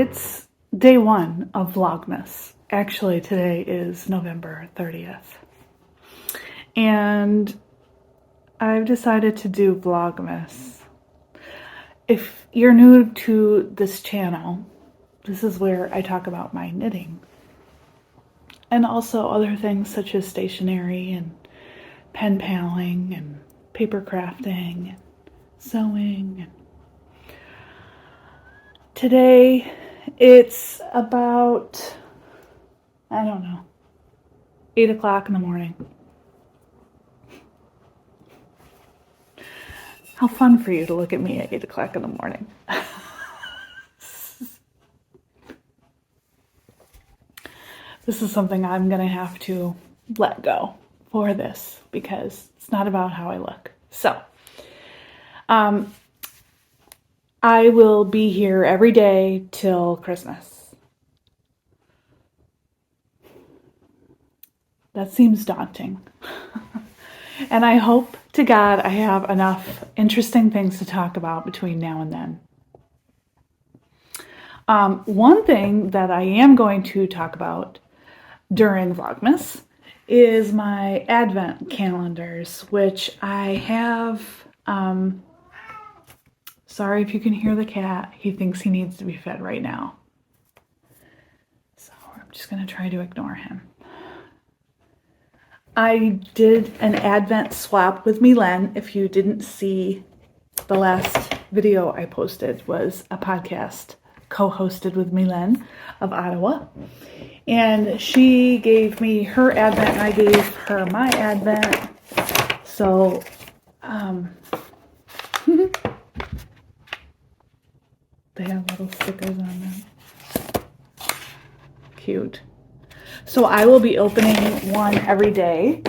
it's day one of Vlogmas. Actually, today is November 30th. And I've decided to do Vlogmas. If you're new to this channel, this is where I talk about my knitting. And also other things such as stationery and pen paling and paper crafting and sewing. Today it's about, I don't know, 8 o'clock in the morning. How fun for you to look at me at 8 o'clock in the morning. This is something I'm going to have to let go for this because it's not about how I look. So, I will be here every day till Christmas. That seems daunting. And I hope to God I have enough interesting things to talk about between now and then. One thing that I am going to talk about during Vlogmas is my Advent calendars, which I have, sorry if you can hear the cat, he thinks he needs to be fed right now. So I'm just going to try to ignore him. I did an Advent swap with Milen. If you didn't see, the last video I posted was a podcast co-hosted with Milen of Ottawa. And she gave me her Advent and I gave her my Advent. So, they have little stickers on them. Cute. So I will be opening one every day.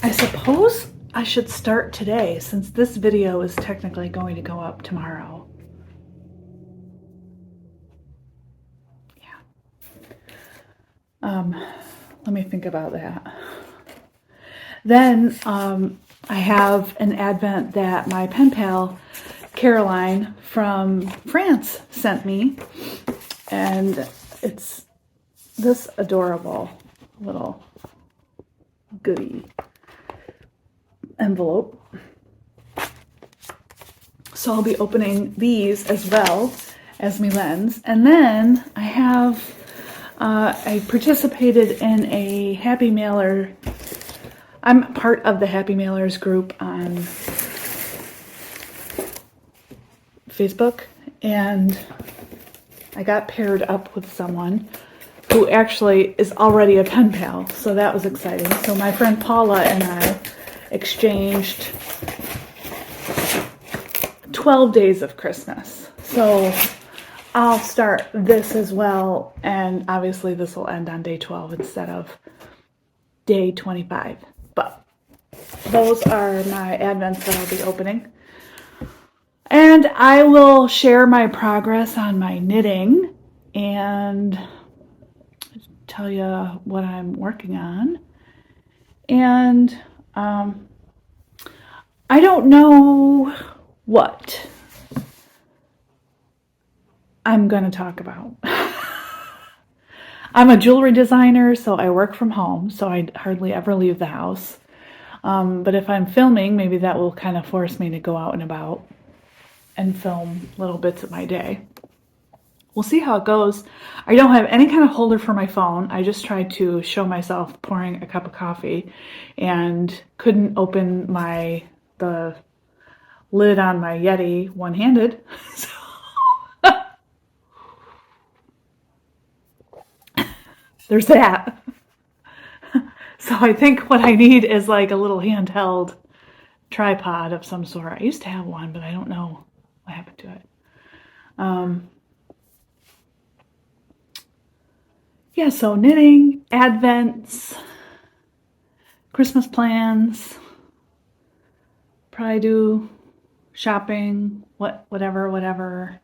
I suppose I should start today since this video is technically going to go up tomorrow. Let me think about that. Then I have an Advent that my pen pal Caroline from France sent me, and it's this adorable little goodie envelope. So I'll be opening these as well as Milen's. And then I have I participated in a Happy Mailer. I'm part of the Happy Mailers group on Facebook, and I got paired up with someone who actually is already a pen pal, so that was exciting. So my friend Paula and I exchanged 12 days of Christmas. So I'll start this as well, and obviously this will end on day 12 instead of day 25. But those are my Advents that I'll be opening. And I will share my progress on my knitting and tell you what I'm working on. And I don't know what I'm going to talk about. I'm a jewelry designer, so I work from home, so I hardly ever leave the house. But if I'm filming, maybe that will kind of force me to go out and about and film little bits of my day. We'll see how it goes. I don't have any kind of holder for my phone. I just tried to show myself pouring a cup of coffee and couldn't open the lid on my Yeti one-handed. So there's that. So I think what I need is like a little handheld tripod of some sort. I used to have one, but I don't know what happened to it. Yeah, so knitting, Advents, Christmas plans, probably do shopping, whatever.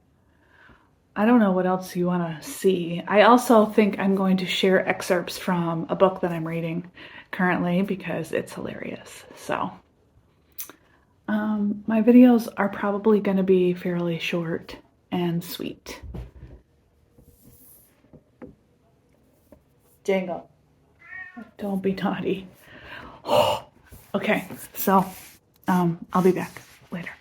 I don't know what else you want to see. I also think I'm going to share excerpts from a book that I'm reading currently because it's hilarious. So My videos are probably going to be fairly short and sweet. Jangle. Don't be naughty. Okay, so I'll be back later.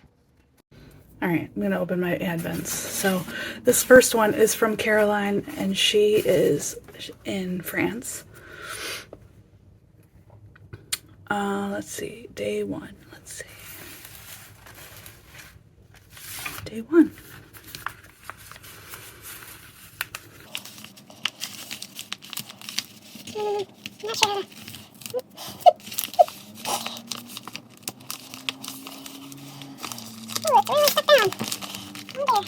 All right, I'm gonna open my Advents. So this first one is from Caroline, and she is in France. Let's see, day one. Let's see. Day one. Not sure. Oh, it's really stuck down. Okay.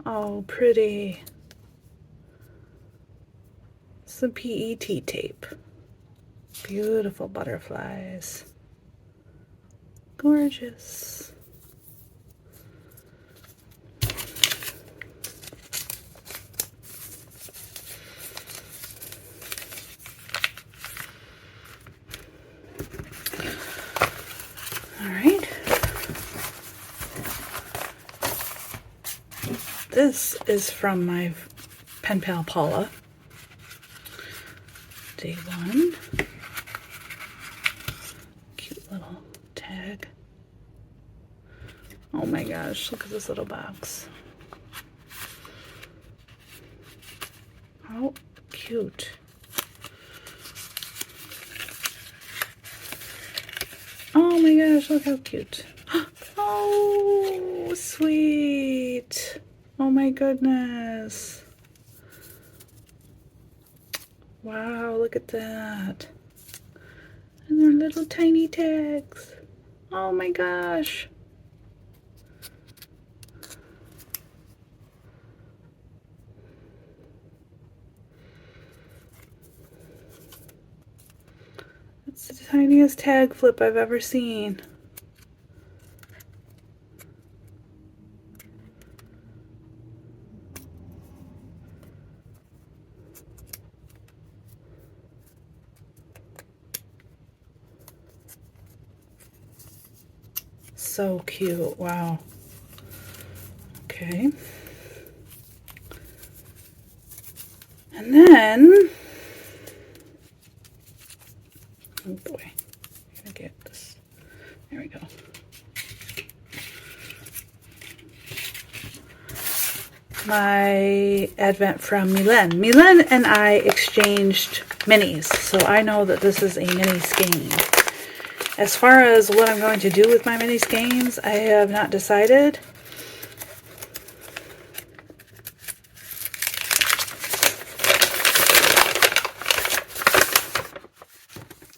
Oh, pretty. Some PET tape. Beautiful butterflies. Gorgeous. All right. This is from my pen pal Paula. Day one. Cute little tag. Oh my gosh, look at this little box. How cute. Oh my gosh, look how cute. Oh, sweet. Oh my goodness. Wow, look at that. And they're little tiny tags. Oh my gosh. It's the tiniest tag flip I've ever seen. So cute. Wow. Okay. And then, oh boy, I get this. There we go. My Advent from Milen. Milen and I exchanged minis, so I know that this is a mini skein. As far as what I'm going to do with my mini skeins, I have not decided.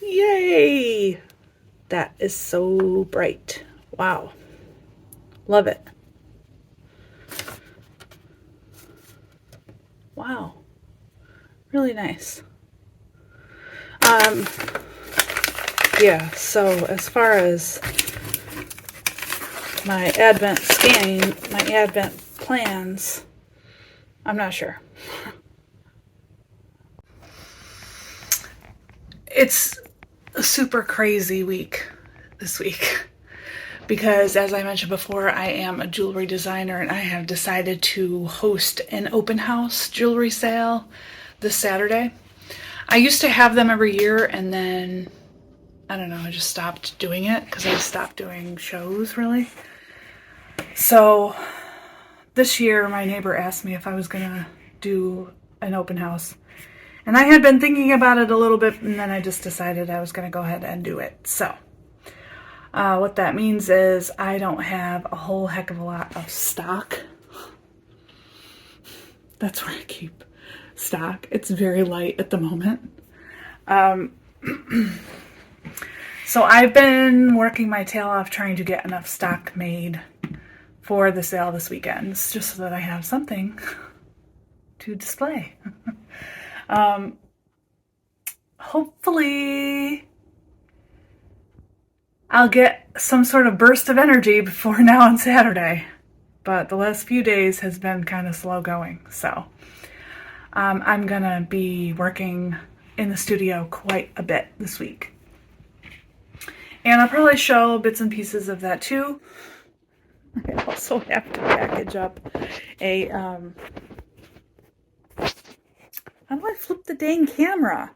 Yay! That is so bright. Wow. Love it. Wow. Really nice. Yeah, so as far as my Advent skein, my Advent plans, I'm not sure. It's a super crazy week this week because, as I mentioned before, I am a jewelry designer and I have decided to host an open house jewelry sale this Saturday. I used to have them every year, and then I don't know, I just stopped doing it because I stopped doing shows, really. So this year my neighbor asked me if I was gonna do an open house, and I had been thinking about it a little bit, and then I just decided I was gonna go ahead and do it. So what that means is I don't have a whole heck of a lot of stock. That's where I keep stock. It's very light at the moment. So I've been working my tail off trying to get enough stock made for the sale this weekend, just so that I have something to display. Hopefully I'll get some sort of burst of energy before now on Saturday. But the last few days has been kind of slow going. So I'm going to be working in the studio quite a bit this week. And I'll probably show bits and pieces of that too. I also have to package up a, how do I flip the dang camera?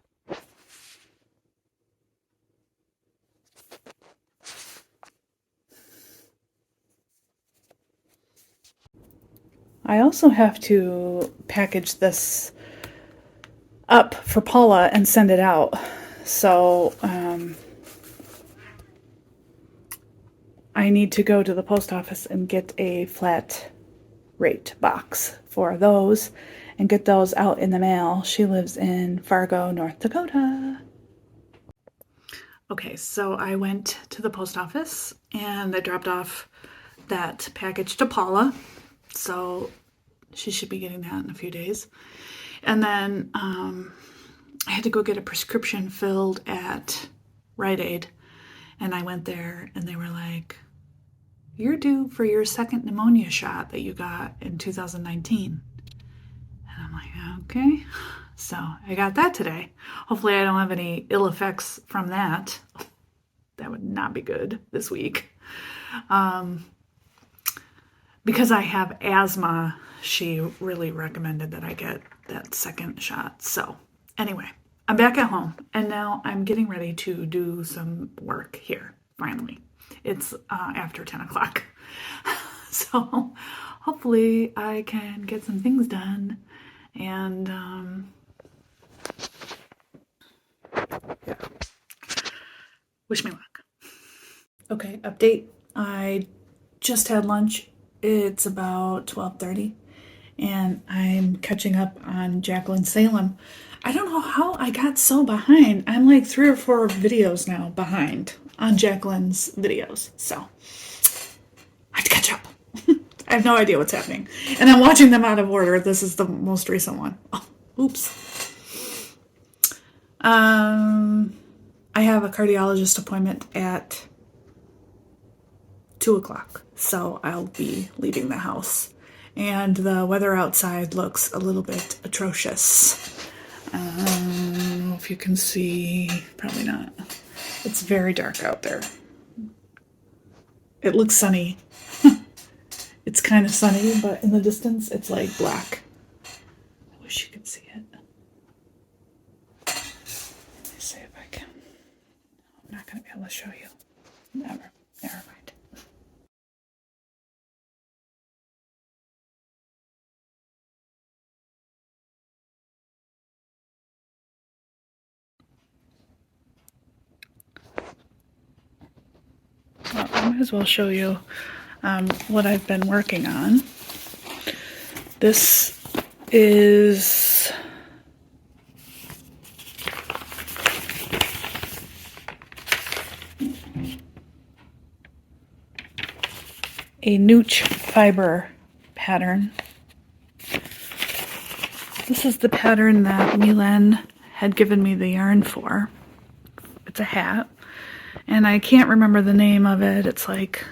I also have to package this up for Paula and send it out. So I need to go to the post office and get a flat rate box for those and get those out in the mail. She lives in Fargo, North Dakota. Okay, so I went to the post office and I dropped off that package to Paula. So she should be getting that in a few days. And then I had to go get a prescription filled at Rite Aid. And I went there and they were like, you're due for your second pneumonia shot that you got in 2019. And I'm like, okay. So I got that today. Hopefully I don't have any ill effects from that. That would not be good this week. Because I have asthma, she really recommended that I get that second shot. So anyway, I'm back at home and now I'm getting ready to do some work here, finally. It's after 10 o'clock. So hopefully I can get some things done and yeah. Wish me luck. Okay, update. I just had lunch. It's about 12:30 and I'm catching up on Jacqueline Salem. I don't know how I got so behind. I'm like 3 or 4 videos now behind on Jacqueline's videos. So I have to catch up. I have no idea what's happening. And I'm watching them out of order. This is the most recent one. Oh, oops. I have a cardiologist appointment at 2 o'clock. So I'll be leaving the house. And the weather outside looks a little bit atrocious. I don't know if you can see. Probably not. It's very dark out there. It looks sunny. It's kind of sunny, but in the distance, it's like black. I wish you could see it. Let me see if I can. I'm not going to be able to show you. Never mind. Well, I might as well show you what I've been working on. This is a Nooch fiber pattern. This is the pattern that Milen had given me the yarn for. It's a hat. And I can't remember the name of it. It's like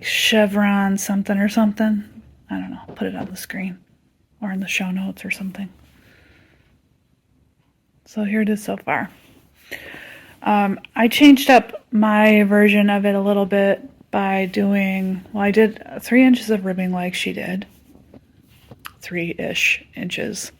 chevron something or something. I don't know. I'll put it on the screen or in the show notes or something. So here it is so far. I changed up my version of it a little bit by doing, well, I did 3 inches of ribbing like she did. 3-ish inches.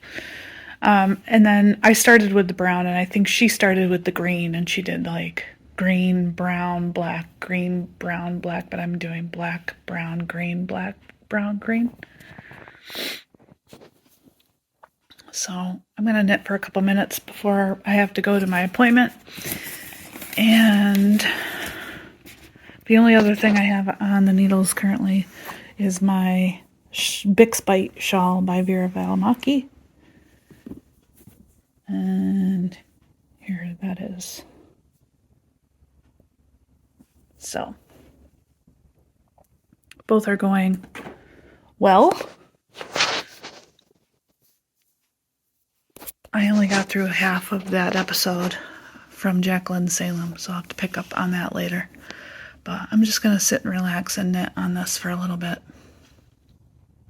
And then I started with the brown, and I think she started with the green, and she did like green, brown, black, green, brown, black, but I'm doing black, brown, green, black, brown, green. So I'm going to knit for a couple minutes before I have to go to my appointment. And the only other thing I have on the needles currently is my Bix Bite shawl by Vera Valimaki. And here that is. So both are going well. I only got through half of that episode from Jacqueline Salem, so I'll have to pick up on that later. But I'm just going to sit and relax and knit on this for a little bit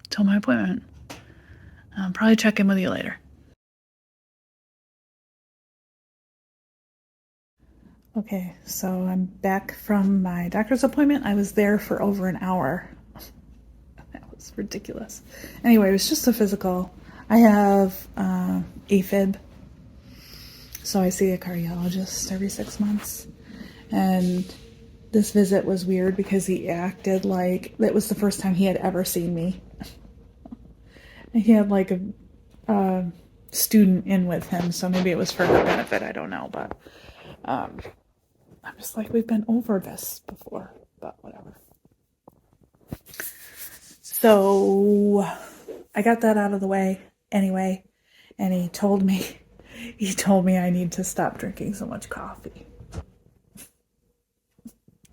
till my appointment. I'll probably check in with you later. Okay, so I'm back from my doctor's appointment. I was there for over an hour. That was ridiculous. Anyway, it was just a physical. I have AFib, so I see a cardiologist every 6 months. And this visit was weird because he acted like that was the first time he had ever seen me. He had like a student in with him, so maybe it was for her benefit, I don't know, but I'm just like, we've been over this before, but whatever. So I got that out of the way anyway, and he told me I need to stop drinking so much coffee.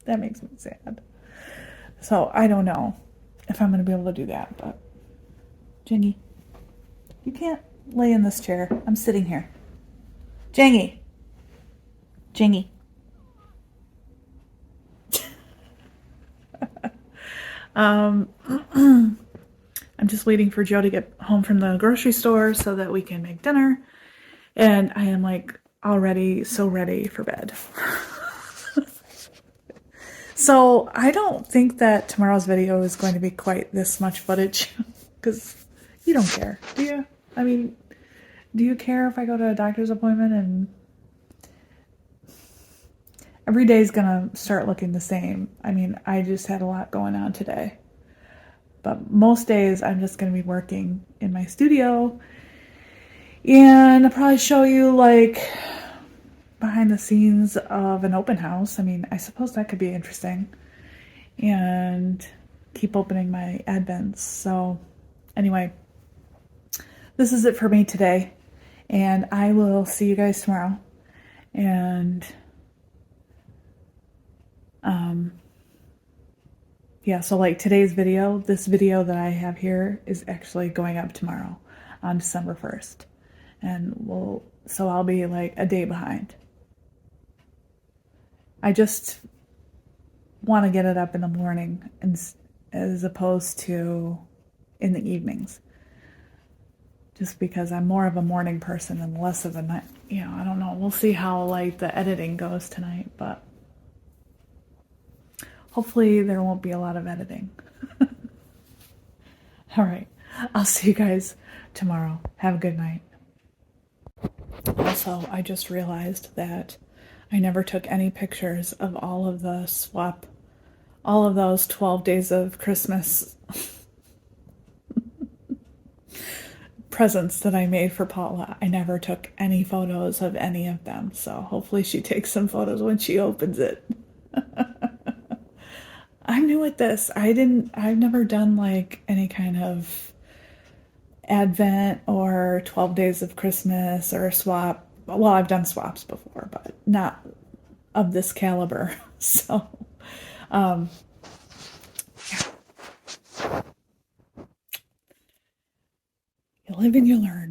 That makes me sad. So I don't know if I'm going to be able to do that, but Jingy, you can't lay in this chair. I'm sitting here. Jingy. I'm just waiting for Joe to get home from the grocery store so that we can make dinner. And I am like already so ready for bed. So I don't think that tomorrow's video is going to be quite this much footage because you don't care, do you? I mean, do you care if I go to a doctor's appointment and every day is going to start looking the same? I mean, I just had a lot going on today. But most days I'm just going to be working in my studio, and I'll probably show you like behind the scenes of an open house. I mean, I suppose that could be interesting, and keep opening my advents. So anyway, this is it for me today, and I will see you guys tomorrow. And yeah, so like today's video, this video that I have here is actually going up tomorrow on December 1st. And so I'll be like a day behind. I just want to get it up in the morning as opposed to in the evenings. Just because I'm more of a morning person and less of a night, I don't know. We'll see how like the editing goes tonight, but hopefully there won't be a lot of editing. All right. I'll see you guys tomorrow. Have a good night. Also, I just realized that I never took any pictures of all of those 12 days of Christmas presents that I made for Paula. I never took any photos of any of them, so hopefully she takes some photos when she opens it. I'm new at this. I've never done like any kind of Advent or 12 days of Christmas or a swap. Well, I've done swaps before, but not of this caliber. So, yeah. You live and you learn.